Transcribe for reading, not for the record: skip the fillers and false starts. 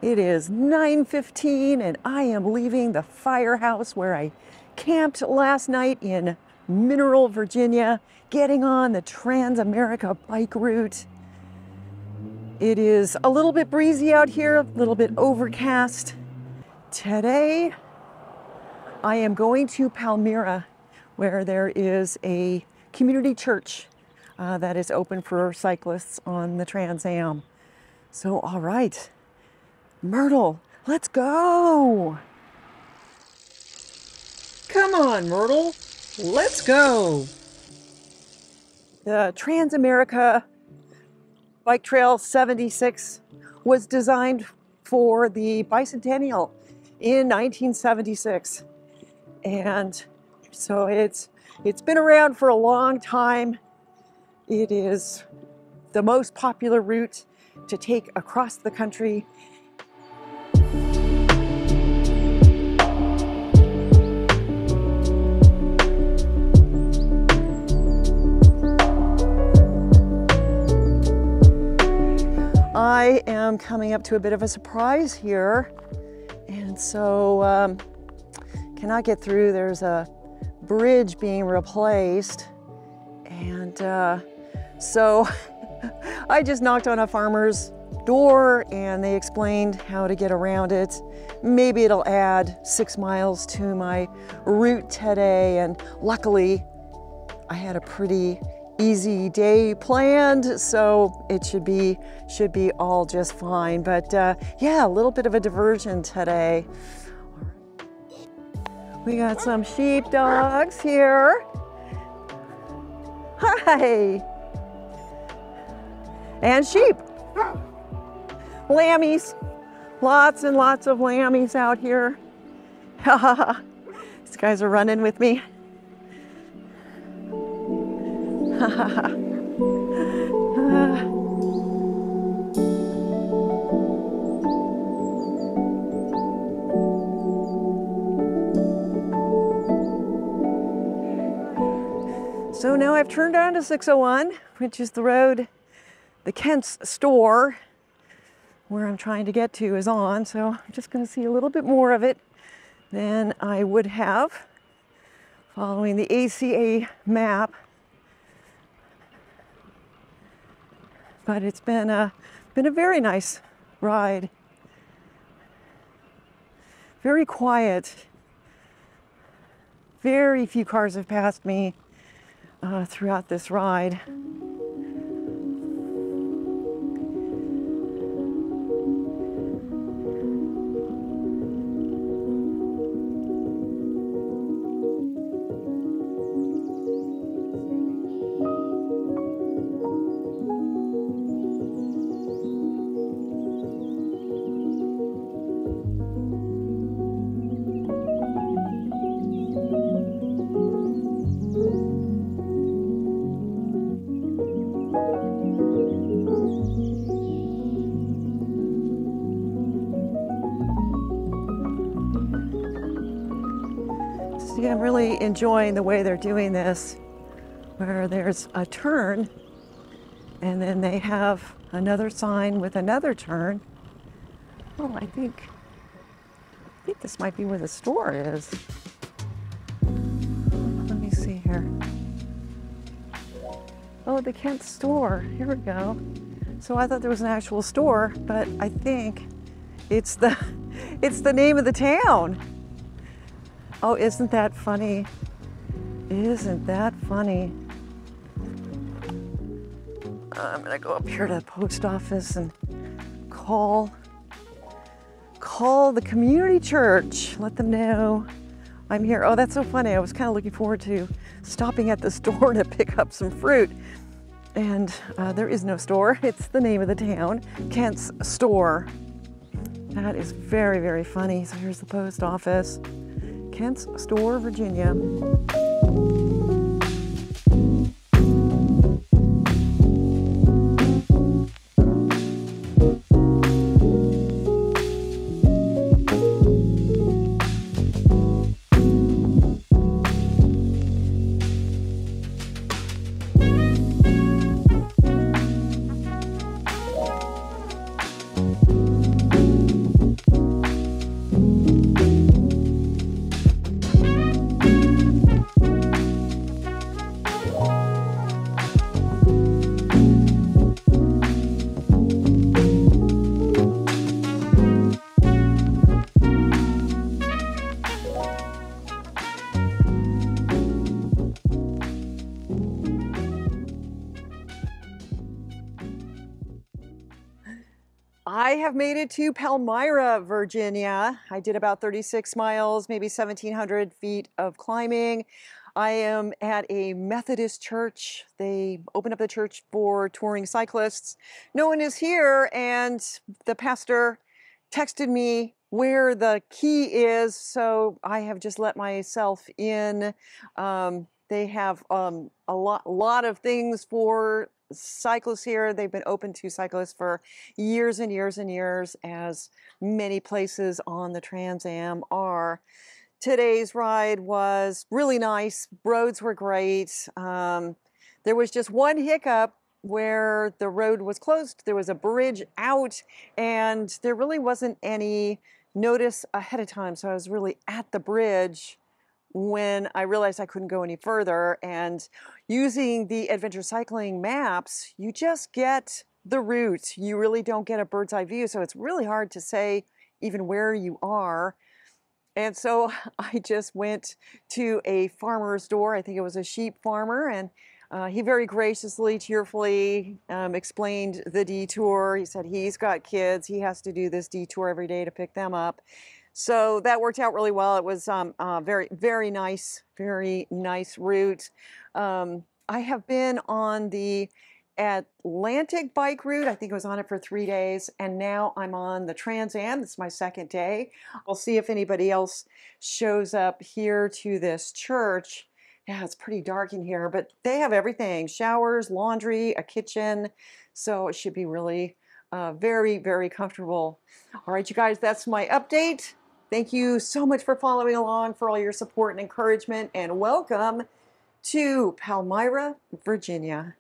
It is 9:15 and I am leaving the firehouse where I camped last night in Myrtle, Virginia, getting on the Trans-America bike route. It is a little bit breezy out here, a little bit overcast. Today, I am going to Palmyra, where there is a community church that is open for cyclists on the Trans Am. So, all right, Myrtle, let's go. Come on, Myrtle, let's go. The Trans-America Bike Trail 76 was designed for the bicentennial in 1976. And so it's been around for a long time. It is the most popular route to take across the country. I am coming up to a bit of a surprise here, and so cannot get through. There's a bridge being replaced, and so I just knocked on a farmer's door and they explained how to get around it. Maybe it'll add 6 miles to my route today, and luckily I had a pretty easy day planned, so it should be all just fine. But yeah, a little bit of a diversion today. We got some sheep dogs here. Hi. And sheep. Lammies. Lots and lots of lammies out here. These guys are running with me. So now I've turned on to 601, which is the road the Kent's store, where I'm trying to get to, is on. So I'm just going to see a little bit more of it than I would have following the ACA map. But it's been a very nice ride. Very quiet. Very few cars have passed me throughout this ride. I'm really enjoying the way they're doing this, where there's a turn and then they have another sign with another turn. Oh, I think this might be where the store is. Let me see here. Oh, the Kent store. Here we go. So I thought there was an actual store, but I think it's the name of the town. Oh, isn't that funny? Isn't that funny? I'm gonna go up here to the post office and call the community church. Let them know I'm here. Oh, that's so funny. I was kind of looking forward to stopping at the store to pick up some fruit. And there is no store. It's the name of the town, Kent's store. That is very, very funny. So here's the post office. Kent's store, Virginia. I have made it to Palmyra, Virginia. I did about 36 miles, maybe 1,700 feet of climbing. I am at a Methodist church. They opened up the church for touring cyclists. No one is here, and the pastor texted me where the key is, so I have just let myself in. They have a lot of things for cyclists here. They've been open to cyclists for years and years and years, as many places on the Trans Am are. Today's ride was really nice. Roads were great. There was just one hiccup where the road was closed. There was a bridge out, and there really wasn't any notice ahead of time. So I was really at the bridge when I realized I couldn't go any further. And using the adventure cycling maps, you just get the route. You really don't get a bird's eye view. So it's really hard to say even where you are. And so I just went to a farmer's door. I think it was a sheep farmer, and he very graciously, cheerfully explained the detour. He said he's got kids. He has to do this detour every day to pick them up. So that worked out really well. It was very nice route. I have been on the Atlantic bike route. I think I was on it for 3 days, and now I'm on the Trans Am. It's my second day. I'll see if anybody else shows up here to this church. Yeah, it's pretty dark in here, but they have everything: showers, laundry, a kitchen. So it should be really very comfortable. All right, you guys, that's my update. Thank you so much for following along, for all your support and encouragement, and welcome to Palmyra, Virginia.